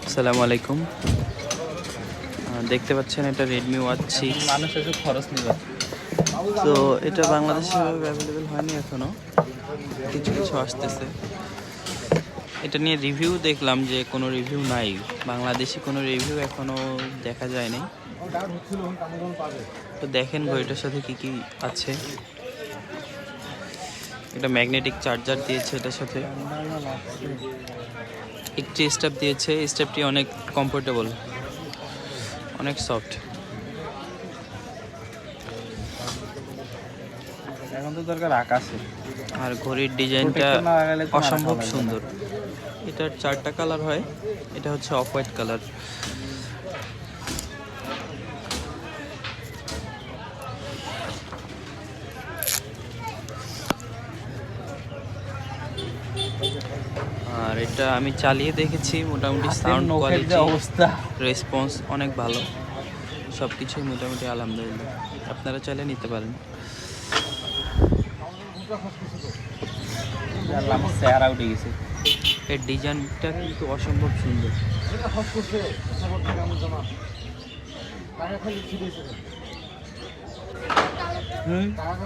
আসসালামু আলাইকুম। দেখতে পাচ্ছেন এটা রেডমি ওয়াচ 6। মানুষ এসব খরচ নিবে। তো এটা বাংলাদেশে অ্যাভেলেবেল হয়নি এখনো, কিছু কিছু আসতেছে। এটা নিয়ে রিভিউ দেখলাম যে কোনো রিভিউ নাই, বাংলাদেশি কোনো রিভিউ এখনো দেখা যায়নি। তো দেখেন ঘড়িটার সাথে কি কি আছে। একটা ম্যাগনেটিক চার্জার দিয়েছে এটার সাথে, একটি স্টেপ দিয়েছে। স্টেপটি অনেক কমফোর্টেবল, অনেক সফট। এখন তো দরকার আকাশে। আর ঘড়ির ডিজাইনটা Protector না লাগালে তো অসম্ভব মাথা লাগবে না। সুন্দর। এটার 4টা কালার হয়, এটা হচ্ছে অফ হোয়াইট কালার। আর এটা আমি চালিয়ে দেখেছি, মোটামুটি সাউন্ড কোয়ালিটি, অবস্থা রেসপন্স অনেক ভালো, সব কিছুই মোটামুটি আলহামদুলিল্লাহ। আপনারা চাইলে নিতে পারেন। আমার চেহারা উঠে গেছে। এর ডিজাইনটা কিন্তু অসম্ভব সুন্দর। হুম